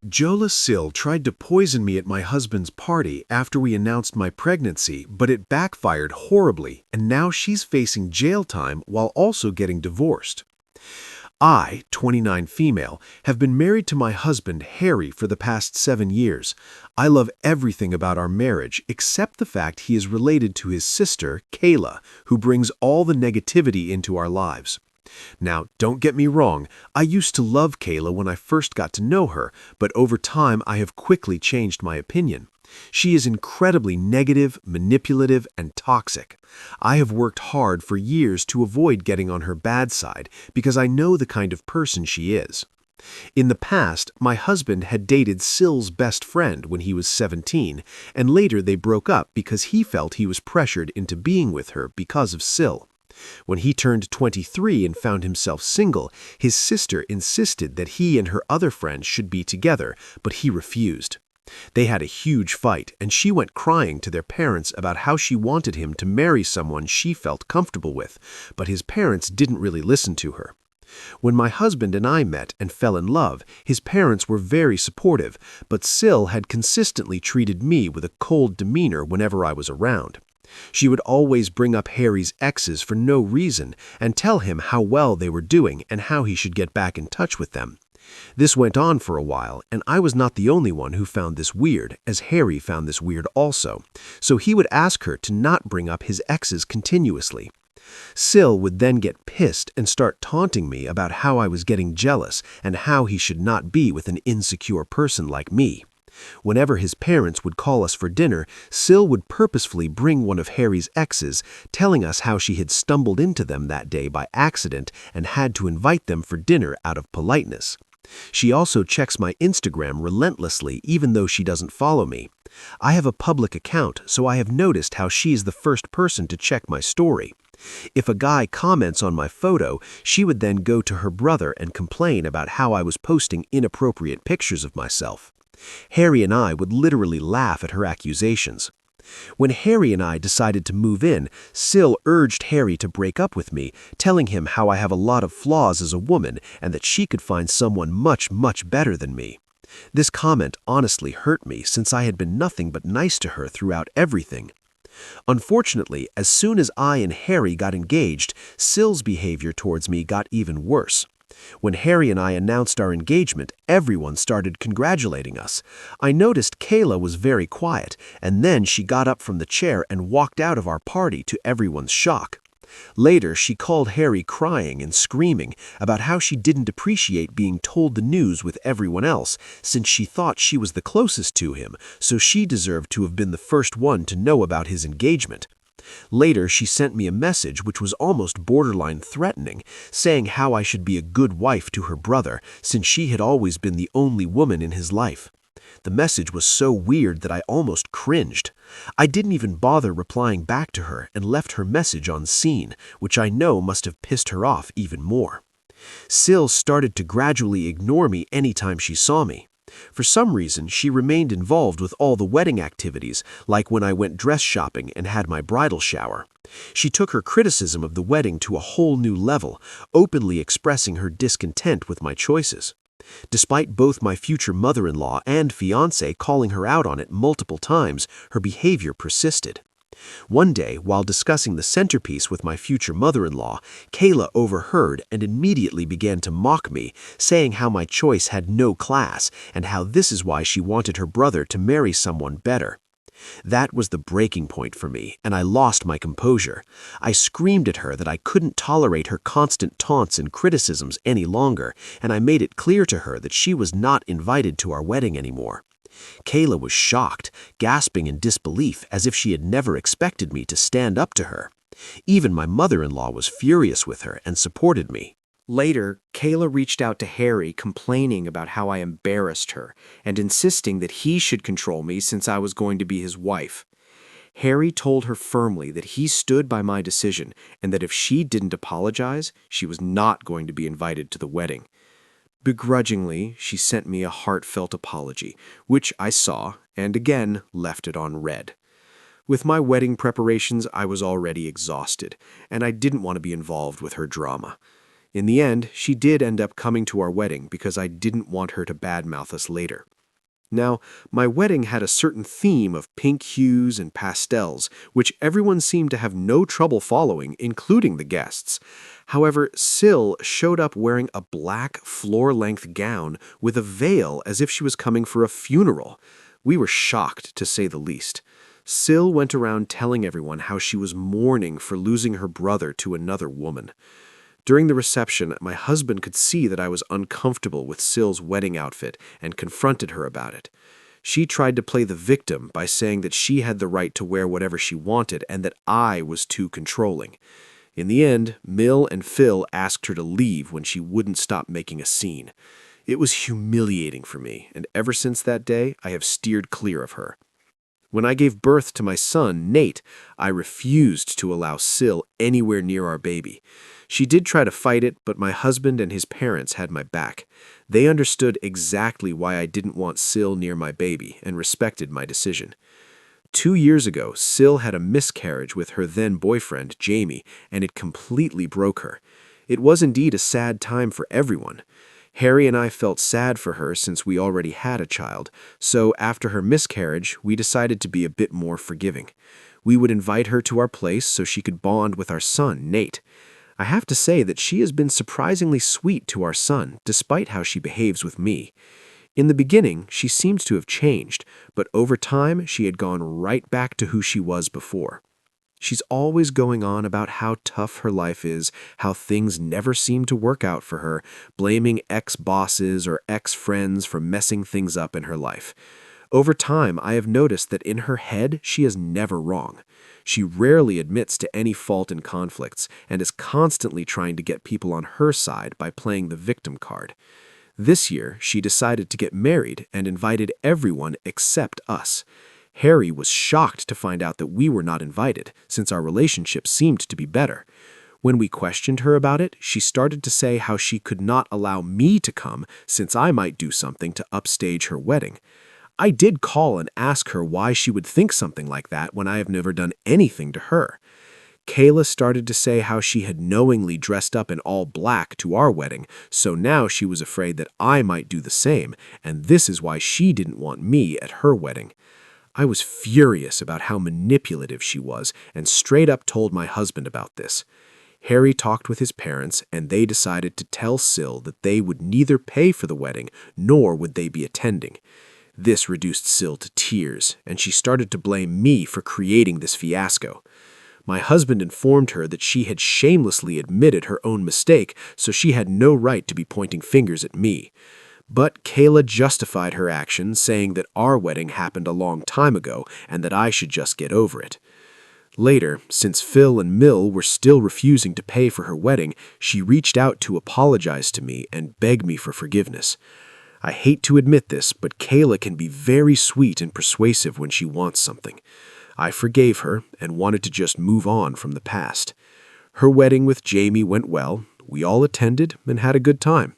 SIL tried to poison me at my husband's party after we announced my pregnancy, but it backfired horribly, and now she's facing jail time while also getting divorced. I, 29 female, have been married to my husband, Harry, for the past 7 years. I love everything about our marriage except the fact he is related to his sister, Kayla, who brings all the negativity into our lives. Now, don't get me wrong, I used to love Kayla when I first got to know her, but over time I have quickly changed my opinion. She is incredibly negative, manipulative, and toxic. I have worked hard for years to avoid getting on her bad side because I know the kind of person she is. In the past, my husband had dated SIL's best friend when he was 17, and later they broke up because he felt he was pressured into being with her because of SIL. When he turned 23 and found himself single, his sister insisted that he and her other friends should be together, but he refused. They had a huge fight, and she went crying to their parents about how she wanted him to marry someone she felt comfortable with, but his parents didn't really listen to her. When my husband and I met and fell in love, his parents were very supportive, but SIL had consistently treated me with a cold demeanor whenever I was around. She would always bring up Harry's exes for no reason and tell him how well they were doing and how he should get back in touch with them. This went on for a while, and I was not the only one who found this weird, as Harry found this weird also, so he would ask her to not bring up his exes continuously. SIL would then get pissed and start taunting me about how I was getting jealous and how he should not be with an insecure person like me. Whenever his parents would call us for dinner, SIL would purposefully bring one of Harry's exes, telling us how she had stumbled into them that day by accident and had to invite them for dinner out of politeness. She also checks my Instagram relentlessly even though she doesn't follow me. I have a public account, so I have noticed how she is the first person to check my story. If a guy comments on my photo, she would then go to her brother and complain about how I was posting inappropriate pictures of myself. Harry and I would literally laugh at her accusations. When Harry and I decided to move in, SIL urged Harry to break up with me, telling him how I have a lot of flaws as a woman and that she could find someone much, much better than me. This comment honestly hurt me since I had been nothing but nice to her throughout everything. Unfortunately, as soon as I and Harry got engaged, SIL's behavior towards me got even worse. When Harry and I announced our engagement, everyone started congratulating us. I noticed Kayla was very quiet, and then she got up from the chair and walked out of our party to everyone's shock. Later, she called Harry crying and screaming about how she didn't appreciate being told the news with everyone else, since she thought she was the closest to him, so she deserved to have been the first one to know about his engagement. Later, she sent me a message which was almost borderline threatening, saying how I should be a good wife to her brother, since she had always been the only woman in his life. The message was so weird that I almost cringed. I didn't even bother replying back to her and left her message on seen, which I know must have pissed her off even more. SIL started to gradually ignore me anytime she saw me. For some reason, she remained involved with all the wedding activities, like when I went dress shopping and had my bridal shower. She took her criticism of the wedding to a whole new level, openly expressing her discontent with my choices. Despite both my future mother-in-law and fiancé calling her out on it multiple times, her behavior persisted. One day, while discussing the centerpiece with my future mother-in-law, Kayla overheard and immediately began to mock me, saying how my choice had no class and how this is why she wanted her brother to marry someone better. That was the breaking point for me, and I lost my composure. I screamed at her that I couldn't tolerate her constant taunts and criticisms any longer, and I made it clear to her that she was not invited to our wedding anymore. Kayla was shocked, gasping in disbelief as if she had never expected me to stand up to her. Even my mother-in-law was furious with her and supported me. Later, Kayla reached out to Harry complaining about how I embarrassed her and insisting that he should control me since I was going to be his wife. Harry told her firmly that he stood by my decision and that if she didn't apologize, she was not going to be invited to the wedding. Begrudgingly, she sent me a heartfelt apology, which I saw and again left it on read. With my wedding preparations, I was already exhausted, and I didn't want to be involved with her drama. In the end, she did end up coming to our wedding because I didn't want her to badmouth us later. Now, my wedding had a certain theme of pink hues and pastels, which everyone seemed to have no trouble following, including the guests. However, Sil showed up wearing a black floor-length gown with a veil as if she was coming for a funeral. We were shocked, to say the least. Sil went around telling everyone how she was mourning for losing her brother to another woman. During the reception, my husband could see that I was uncomfortable with Sil's wedding outfit and confronted her about it. She tried to play the victim by saying that she had the right to wear whatever she wanted and that I was too controlling. In the end, Mill and Phil asked her to leave when she wouldn't stop making a scene. It was humiliating for me, and ever since that day, I have steered clear of her. When I gave birth to my son, Nate, I refused to allow Sil anywhere near our baby. She did try to fight it, but my husband and his parents had my back. They understood exactly why I didn't want Sil near my baby and respected my decision. 2 years ago, Sil had a miscarriage with her then-boyfriend, Jamie, and it completely broke her. It was indeed a sad time for everyone. Harry and I felt sad for her since we already had a child, so after her miscarriage, we decided to be a bit more forgiving. We would invite her to our place so she could bond with our son, Nate. I have to say that she has been surprisingly sweet to our son, despite how she behaves with me. In the beginning, she seemed to have changed, but over time, she had gone right back to who she was before. She's always going on about how tough her life is, how things never seem to work out for her, blaming ex-bosses or ex-friends for messing things up in her life. Over time, I have noticed that in her head, she is never wrong. She rarely admits to any fault in conflicts and is constantly trying to get people on her side by playing the victim card. This year, she decided to get married and invited everyone except us. Harry was shocked to find out that we were not invited, since our relationship seemed to be better. When we questioned her about it, she started to say how she could not allow me to come since I might do something to upstage her wedding. I did call and ask her why she would think something like that when I have never done anything to her. Kayla started to say how she had knowingly dressed up in all black to our wedding, so now she was afraid that I might do the same, and this is why she didn't want me at her wedding. I was furious about how manipulative she was and straight up told my husband about this. Harry talked with his parents, and they decided to tell Sil that they would neither pay for the wedding nor would they be attending. This reduced Sil to tears, and she started to blame me for creating this fiasco. My husband informed her that she had shamelessly admitted her own mistake, so she had no right to be pointing fingers at me. But Kayla justified her actions, saying that our wedding happened a long time ago and that I should just get over it. Later, since Phil and Mill were still refusing to pay for her wedding, she reached out to apologize to me and beg me for forgiveness. I hate to admit this, but Kayla can be very sweet and persuasive when she wants something. I forgave her and wanted to just move on from the past. Her wedding with Jamie went well. We all attended and had a good time.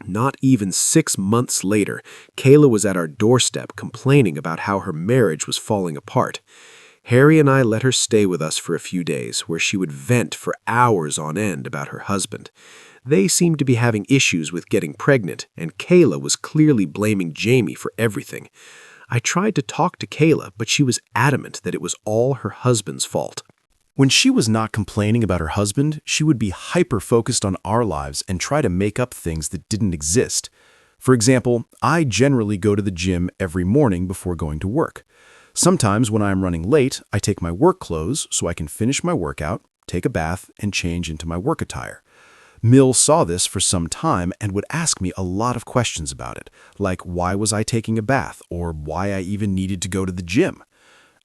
Not even 6 months later, Kayla was at our doorstep complaining about how her marriage was falling apart. Harry and I let her stay with us for a few days, where she would vent for hours on end about her husband. They seemed to be having issues with getting pregnant, and Kayla was clearly blaming Jamie for everything. I tried to talk to Kayla, but she was adamant that it was all her husband's fault. When she was not complaining about her husband, she would be hyper-focused on our lives and try to make up things that didn't exist. For example, I generally go to the gym every morning before going to work. Sometimes when I am running late, I take my work clothes so I can finish my workout, take a bath, and change into my work attire. Mill saw this for some time and would ask me a lot of questions about it, like why was I taking a bath or why I even needed to go to the gym.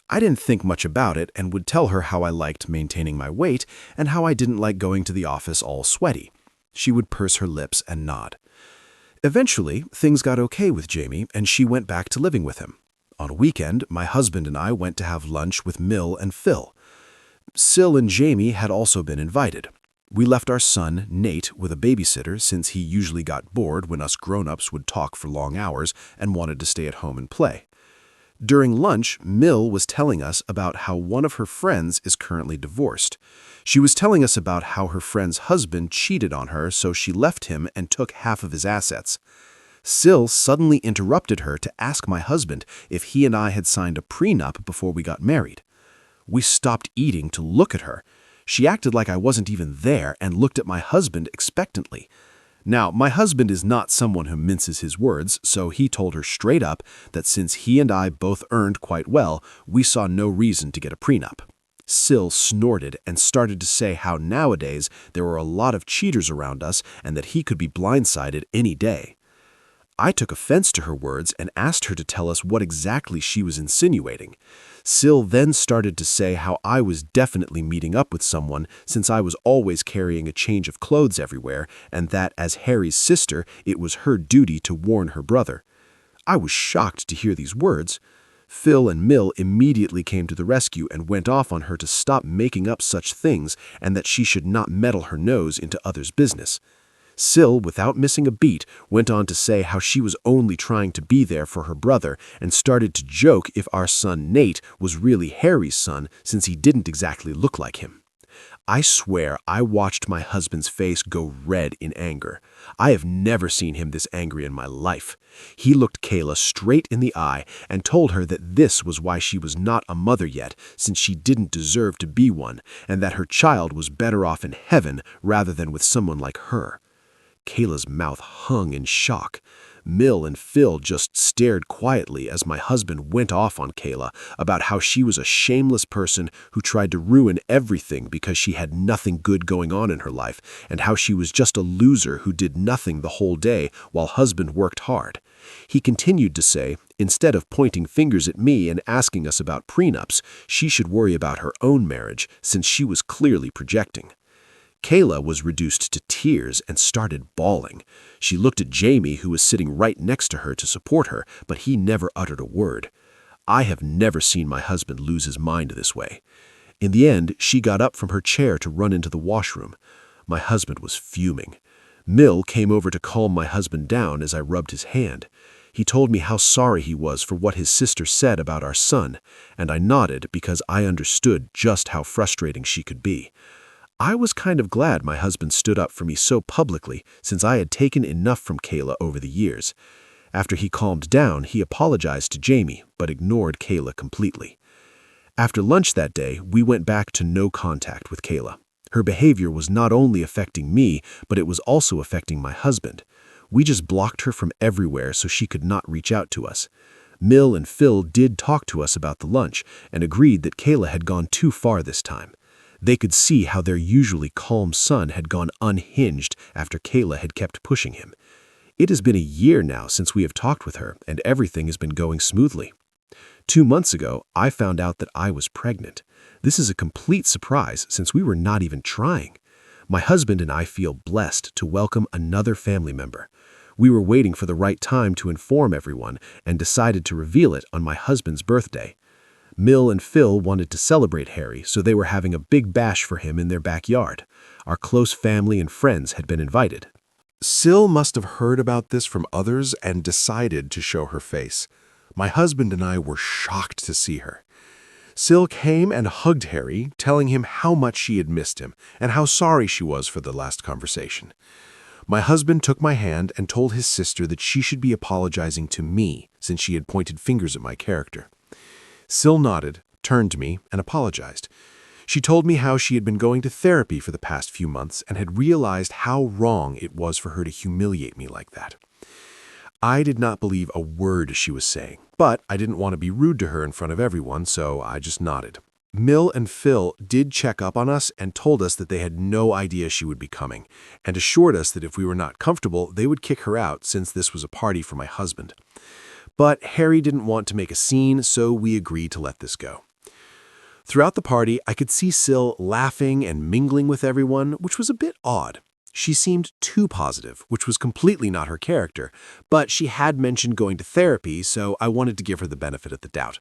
I didn't think much about it and would tell her how I liked maintaining my weight and how I didn't like going to the office all sweaty. She would purse her lips and nod. Eventually, things got okay with Jamie and she went back to living with him. On a weekend, my husband and I went to have lunch with Mill and Phil. Sil and Jamie had also been invited. We left our son, Nate, with a babysitter since he usually got bored when us grown-ups would talk for long hours and wanted to stay at home and play. During lunch, Mill was telling us about how one of her friends is currently divorced. She was telling us about how her friend's husband cheated on her, so she left him and took half of his assets. SIL suddenly interrupted her to ask my husband if he and I had signed a prenup before we got married. We stopped eating to look at her. She acted like I wasn't even there and looked at my husband expectantly. Now, my husband is not someone who minces his words, so he told her straight up that since he and I both earned quite well, we saw no reason to get a prenup. SIL snorted and started to say how nowadays there were a lot of cheaters around us and that he could be blindsided any day. I took offense to her words and asked her to tell us what exactly she was insinuating. SIL then started to say how I was definitely meeting up with someone since I was always carrying a change of clothes everywhere, and that as Harry's sister, it was her duty to warn her brother. I was shocked to hear these words. Phil and Mill immediately came to the rescue and went off on her to stop making up such things and that she should not meddle her nose into others' business. SIL, without missing a beat, went on to say how she was only trying to be there for her brother and started to joke if our son Nate was really Harry's son since he didn't exactly look like him. I swear I watched my husband's face go red in anger. I have never seen him this angry in my life. He looked Kayla straight in the eye and told her that this was why she was not a mother yet, since she didn't deserve to be one, and that her child was better off in heaven rather than with someone like her. Kayla's mouth hung in shock. Mill and Phil just stared quietly as my husband went off on Kayla about how she was a shameless person who tried to ruin everything because she had nothing good going on in her life, and how she was just a loser who did nothing the whole day while husband worked hard. He continued to say, instead of pointing fingers at me and asking us about prenups, she should worry about her own marriage since she was clearly projecting. Kayla was reduced to tears and started bawling. She looked at Jamie, who was sitting right next to her, to support her, but he never uttered a word. I have never seen my husband lose his mind this way. In the end, she got up from her chair to run into the washroom. My husband was fuming. Mill came over to calm my husband down as I rubbed his hand. He told me how sorry he was for what his sister said about our son, and I nodded because I understood just how frustrating she could be. I was kind of glad my husband stood up for me so publicly since I had taken enough from Kayla over the years. After he calmed down, he apologized to Jamie, but ignored Kayla completely. After lunch that day, we went back to no contact with Kayla. Her behavior was not only affecting me, but it was also affecting my husband. We just blocked her from everywhere so she could not reach out to us. Mill and Phil did talk to us about the lunch and agreed that Kayla had gone too far this time. They could see how their usually calm son had gone unhinged after Kayla had kept pushing him. It has been a year now since we have talked with her, and everything has been going smoothly. 2 months ago, I found out that I was pregnant. This is a complete surprise since we were not even trying. My husband and I feel blessed to welcome another family member. We were waiting for the right time to inform everyone and decided to reveal it on my husband's birthday. Mill and Phil wanted to celebrate Harry, so they were having a big bash for him in their backyard. Our close family and friends had been invited. SIL must have heard about this from others and decided to show her face. My husband and I were shocked to see her. SIL came and hugged Harry, telling him how much she had missed him and how sorry she was for the last conversation. My husband took my hand and told his sister that she should be apologizing to me since she had pointed fingers at my character. SIL nodded, turned to me, and apologized. She told me how she had been going to therapy for the past few months and had realized how wrong it was for her to humiliate me like that. I did not believe a word she was saying, but I didn't want to be rude to her in front of everyone, so I just nodded. Mill and Phil did check up on us and told us that they had no idea she would be coming, and assured us that if we were not comfortable, they would kick her out since this was a party for my husband. But Harry didn't want to make a scene, so we agreed to let this go. Throughout the party, I could see SIL laughing and mingling with everyone, which was a bit odd. She seemed too positive, which was completely not her character, but she had mentioned going to therapy, so I wanted to give her the benefit of the doubt.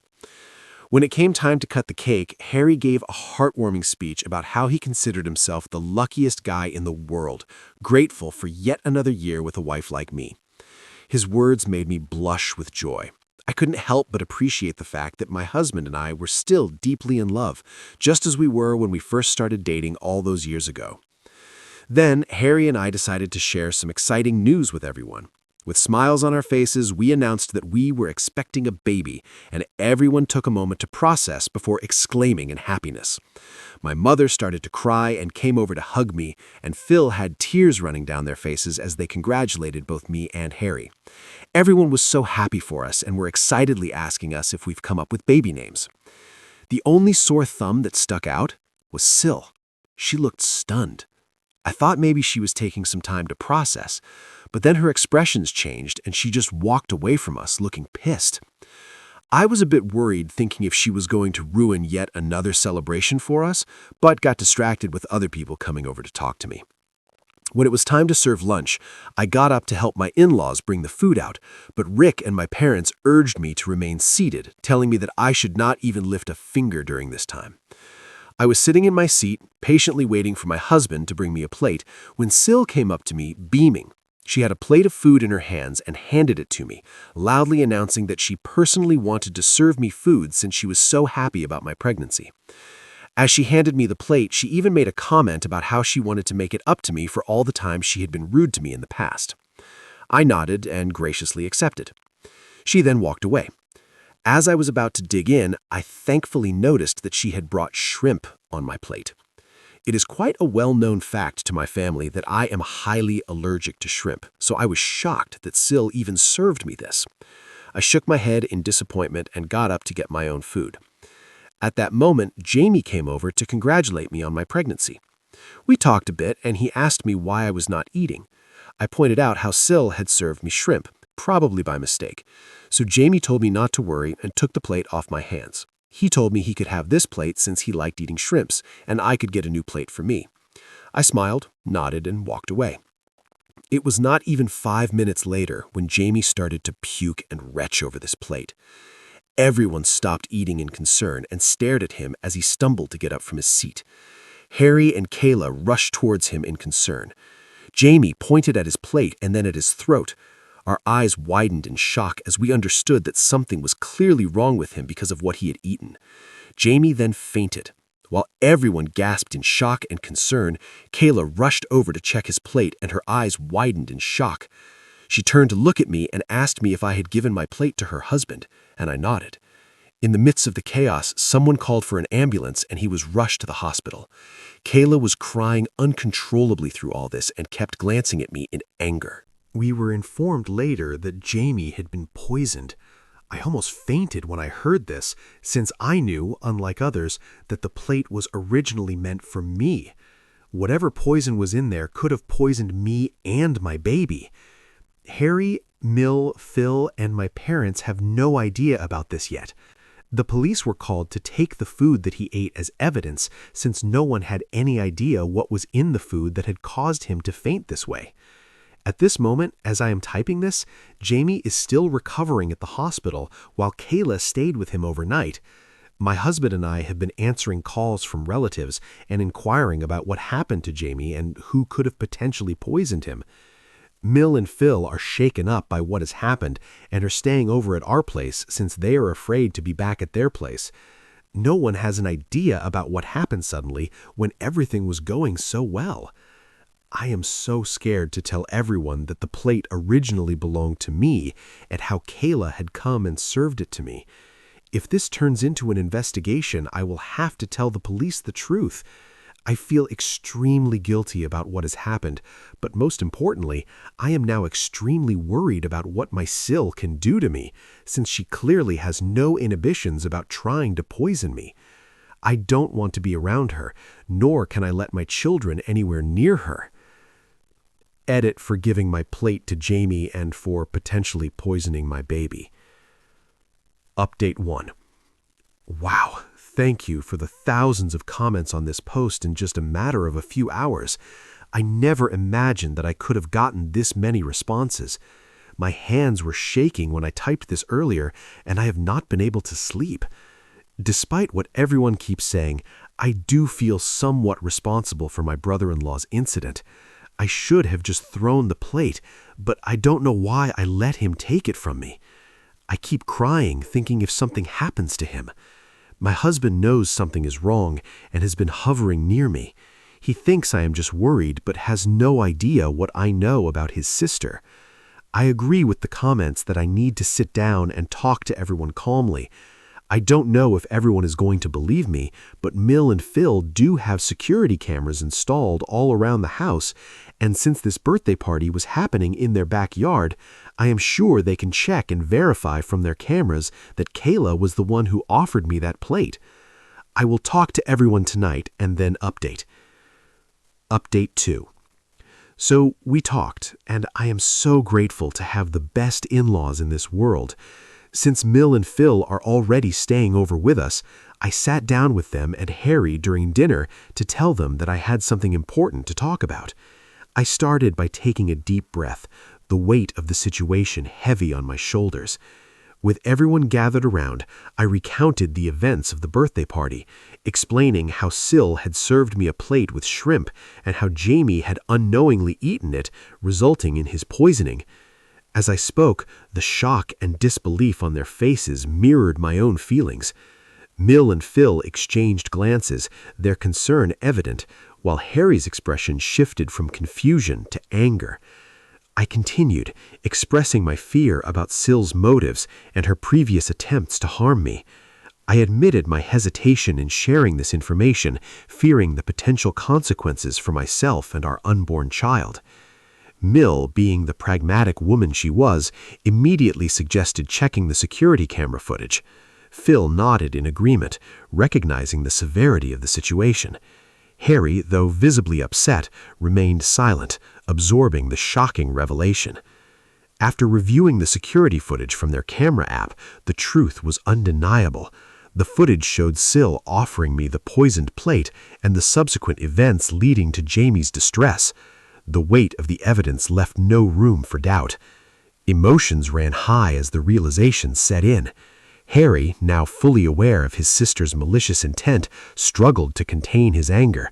When it came time to cut the cake, Harry gave a heartwarming speech about how he considered himself the luckiest guy in the world, grateful for yet another year with a wife like me. His words made me blush with joy. I couldn't help but appreciate the fact that my husband and I were still deeply in love, just as we were when we first started dating all those years ago. Then, Harry and I decided to share some exciting news with everyone. With smiles on our faces, we announced that we were expecting a baby, and everyone took a moment to process before exclaiming in happiness. My mother started to cry and came over to hug me, and Phil had tears running down their faces as they congratulated both me and Harry. Everyone was so happy for us and were excitedly asking us if we've come up with baby names. The only sore thumb that stuck out was Sil. She looked stunned. I thought maybe she was taking some time to process, but then her expressions changed and she just walked away from us looking pissed. I was a bit worried, thinking if she was going to ruin yet another celebration for us, but got distracted with other people coming over to talk to me. When it was time to serve lunch, I got up to help my in-laws bring the food out, but Rick and my parents urged me to remain seated, telling me that I should not even lift a finger during this time. I was sitting in my seat, patiently waiting for my husband to bring me a plate, when Sil came up to me, beaming. She had a plate of food in her hands and handed it to me, loudly announcing that she personally wanted to serve me food since she was so happy about my pregnancy. As she handed me the plate, she even made a comment about how she wanted to make it up to me for all the times she had been rude to me in the past. I nodded and graciously accepted. She then walked away. As I was about to dig in, I thankfully noticed that she had brought shrimp on my plate. It is quite a well-known fact to my family that I am highly allergic to shrimp, so I was shocked that Sil even served me this. I shook my head in disappointment and got up to get my own food. At that moment, Jamie came over to congratulate me on my pregnancy. We talked a bit, and he asked me why I was not eating. I pointed out how Sil had served me shrimp, probably by mistake. So Jamie told me not to worry and took the plate off my hands. He told me he could have this plate since he liked eating shrimps, and I could get a new plate for me. I smiled, nodded, and walked away. It was not even 5 minutes later when Jamie started to puke and retch over this plate. Everyone stopped eating in concern and stared at him as he stumbled to get up from his seat. Harry and Kayla rushed towards him in concern. Jamie pointed at his plate and then at his throat. Our eyes widened in shock as we understood that something was clearly wrong with him because of what he had eaten. Jamie then fainted. While everyone gasped in shock and concern, Kayla rushed over to check his plate and her eyes widened in shock. She turned to look at me and asked me if I had given my plate to her husband, and I nodded. In the midst of the chaos, someone called for an ambulance and he was rushed to the hospital. Kayla was crying uncontrollably through all this and kept glancing at me in anger. We were informed later that Jamie had been poisoned. I almost fainted when I heard this, since I knew, unlike others, that the plate was originally meant for me. Whatever poison was in there could have poisoned me and my baby. Harry, Mill, Phil, and my parents have no idea about this yet. The police were called to take the food that he ate as evidence, since no one had any idea what was in the food that had caused him to faint this way. At this moment, as I am typing this, Jamie is still recovering at the hospital while Kayla stayed with him overnight. My husband and I have been answering calls from relatives and inquiring about what happened to Jamie and who could have potentially poisoned him. Mill and Phil are shaken up by what has happened and are staying over at our place since they are afraid to be back at their place. No one has an idea about what happened suddenly when everything was going so well. I am so scared to tell everyone that the plate originally belonged to me and how Kayla had come and served it to me. If this turns into an investigation, I will have to tell the police the truth. I feel extremely guilty about what has happened, but most importantly, I am now extremely worried about what my Sil can do to me, since she clearly has no inhibitions about trying to poison me. I don't want to be around her, nor can I let my children anywhere near her. Edit for giving my plate to Jamie and for potentially poisoning my baby. Update 1. Wow, thank you for the thousands of comments on this post in just a matter of a few hours. I never imagined that I could have gotten this many responses. My hands were shaking when I typed this earlier, and I have not been able to sleep. Despite what everyone keeps saying, I do feel somewhat responsible for my brother-in-law's incident. I should have just thrown the plate, but I don't know why I let him take it from me. I keep crying, thinking if something happens to him. My husband knows something is wrong and has been hovering near me. He thinks I am just worried, but has no idea what I know about his sister. I agree with the comments that I need to sit down and talk to everyone calmly. I don't know if everyone is going to believe me, but Mill and Phil do have security cameras installed all around the house, and since this birthday party was happening in their backyard, I am sure they can check and verify from their cameras that Kayla was the one who offered me that plate. I will talk to everyone tonight and then update. Update 2. So we talked, and I am so grateful to have the best in-laws in this world. Since Mill and Phil are already staying over with us, I sat down with them and Harry during dinner to tell them that I had something important to talk about. I started by taking a deep breath, the weight of the situation heavy on my shoulders. With everyone gathered around, I recounted the events of the birthday party, explaining how SIL had served me a plate with shrimp and how Jamie had unknowingly eaten it, resulting in his poisoning. As I spoke, the shock and disbelief on their faces mirrored my own feelings. Mill and Phil exchanged glances, their concern evident, while Harry's expression shifted from confusion to anger. I continued, expressing my fear about SIL's motives and her previous attempts to harm me. I admitted my hesitation in sharing this information, fearing the potential consequences for myself and our unborn child. Mill, being the pragmatic woman she was, immediately suggested checking the security camera footage. Phil nodded in agreement, recognizing the severity of the situation. Harry, though visibly upset, remained silent, absorbing the shocking revelation. After reviewing the security footage from their camera app, the truth was undeniable. The footage showed SIL offering me the poisoned plate and the subsequent events leading to Jamie's distress. The weight of the evidence left no room for doubt. Emotions ran high as the realization set in. Harry, now fully aware of his sister's malicious intent, struggled to contain his anger.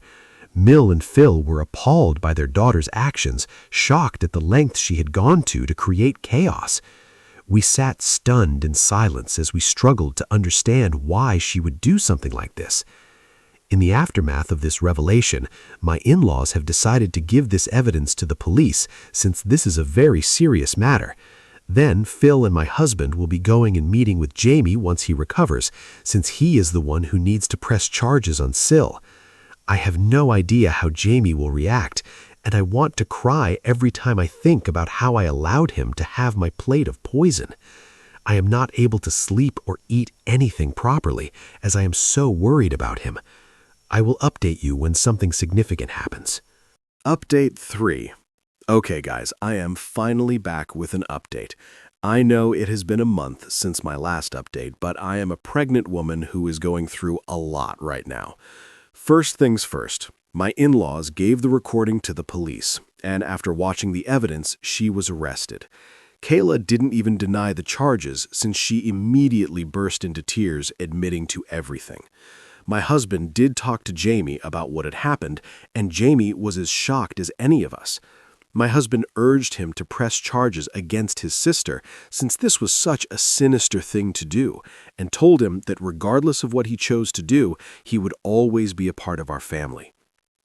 Mill and Phil were appalled by their daughter's actions, shocked at the lengths she had gone to create chaos. We sat stunned in silence as we struggled to understand why she would do something like this. In the aftermath of this revelation, my in-laws have decided to give this evidence to the police since this is a very serious matter. Then Phil and my husband will be going and meeting with Jamie once he recovers, since he is the one who needs to press charges on SIL. I have no idea how Jamie will react, and I want to cry every time I think about how I allowed him to have my plate of poison. I am not able to sleep or eat anything properly, as I am so worried about him. I will update you when something significant happens. Update 3. Okay, guys, I am finally back with an update. I know it has been a month since my last update, but I am a pregnant woman who is going through a lot right now. First things first, my in-laws gave the recording to the police, and after watching the evidence, she was arrested. Kayla didn't even deny the charges since she immediately burst into tears, admitting to everything. My husband did talk to Jamie about what had happened, and Jamie was as shocked as any of us. My husband urged him to press charges against his sister since this was such a sinister thing to do, and told him that regardless of what he chose to do, he would always be a part of our family.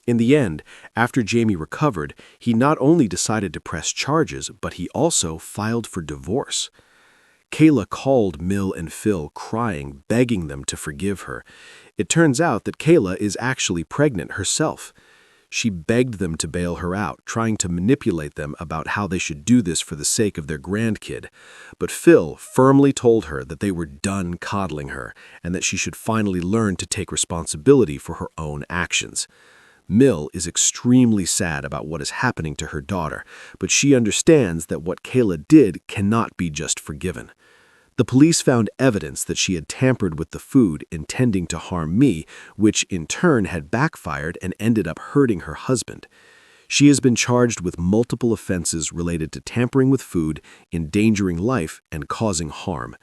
In the end, after Jamie recovered, he not only decided to press charges, but he also filed for divorce. Kayla called Mill and Phil crying, begging them to forgive her. It turns out that Kayla is actually pregnant herself. She begged them to bail her out, trying to manipulate them about how they should do this for the sake of their grandkid. But Phil firmly told her that they were done coddling her and that she should finally learn to take responsibility for her own actions. Mill is extremely sad about what is happening to her daughter, but she understands that what Kayla did cannot be just forgiven. The police found evidence that she had tampered with the food, intending to harm me, which in turn had backfired and ended up hurting her husband. She has been charged with multiple offenses related to tampering with food, endangering life, and causing harm.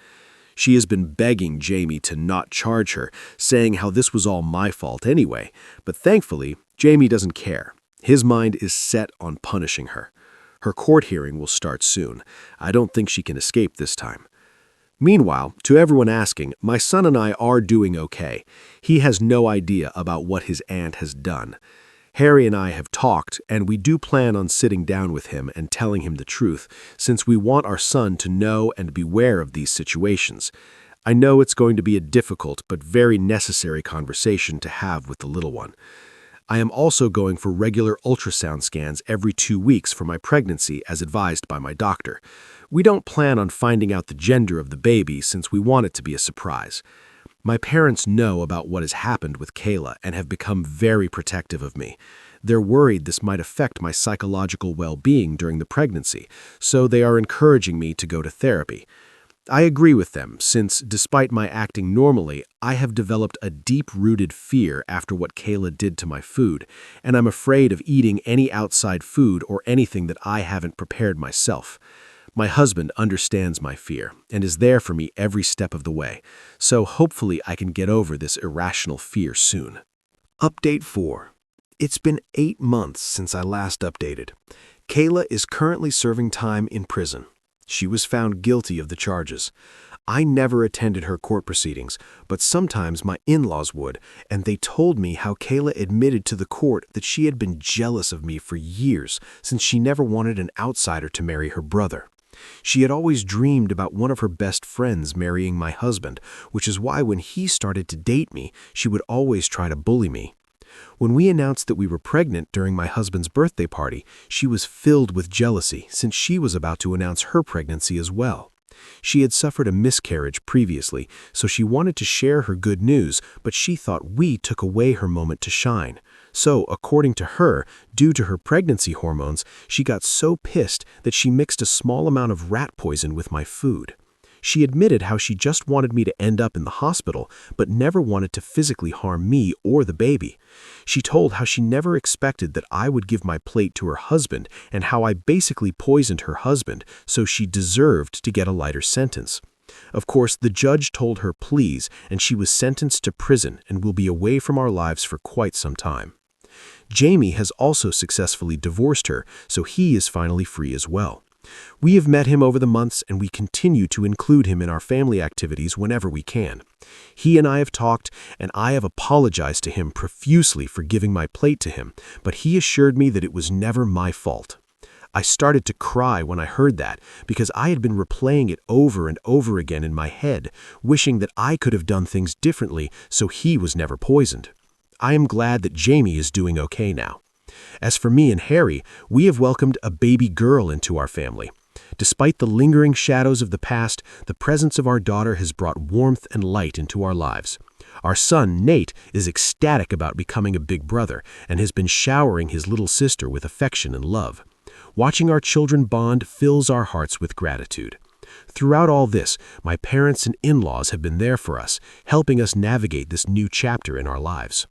She has been begging Jamie to not charge her, saying how this was all my fault anyway, but thankfully, Jamie doesn't care. His mind is set on punishing her. Her court hearing will start soon. I don't think she can escape this time. Meanwhile, to everyone asking, my son and I are doing okay. He has no idea about what his aunt has done. Harry and I have talked, and we do plan on sitting down with him and telling him the truth, since we want our son to know and beware of these situations. I know it's going to be a difficult but very necessary conversation to have with the little one. I am also going for regular ultrasound scans every 2 weeks for my pregnancy as advised by my doctor. We don't plan on finding out the gender of the baby since we want it to be a surprise. My parents know about what has happened with Cl1 and have become very protective of me. They're worried this might affect my psychological well-being during the pregnancy, so they are encouraging me to go to therapy. I agree with them, since despite my acting normally, I have developed a deep-rooted fear after what Cl1 did to my food, and I'm afraid of eating any outside food or anything that I haven't prepared myself. My husband understands my fear and is there for me every step of the way, so hopefully I can get over this irrational fear soon. Update 4. It's been 8 months since I last updated. Cl1 is currently serving time in prison. She was found guilty of the charges. I never attended her court proceedings, but sometimes my in-laws would, and they told me how Cl1 admitted to the court that she had been jealous of me for years since she never wanted an outsider to marry her brother. She had always dreamed about one of her best friends marrying my husband, which is why when he started to date me, she would always try to bully me. When we announced that we were pregnant during my husband's birthday party, she was filled with jealousy since she was about to announce her pregnancy as well. She had suffered a miscarriage previously, so she wanted to share her good news, but she thought we took away her moment to shine. So, according to her, due to her pregnancy hormones, she got so pissed that she mixed a small amount of rat poison with my food. She admitted how she just wanted me to end up in the hospital, but never wanted to physically harm me or the baby. She told how she never expected that I would give my plate to her husband and how I basically poisoned her husband, so she deserved to get a lighter sentence. Of course, the judge told her please, and she was sentenced to prison and will be away from our lives for quite some time. Jamie has also successfully divorced her, so he is finally free as well. We have met him over the months, and we continue to include him in our family activities whenever we can. He and I have talked, and I have apologized to him profusely for giving my plate to him, but he assured me that it was never my fault. I started to cry when I heard that, because I had been replaying it over and over again in my head, wishing that I could have done things differently so he was never poisoned. I am glad that Jamie is doing okay now. As for me and Harry, we have welcomed a baby girl into our family. Despite the lingering shadows of the past, the presence of our daughter has brought warmth and light into our lives. Our son, Nate, is ecstatic about becoming a big brother and has been showering his little sister with affection and love. Watching our children bond fills our hearts with gratitude. Throughout all this, my parents and in-laws have been there for us, helping us navigate this new chapter in our lives.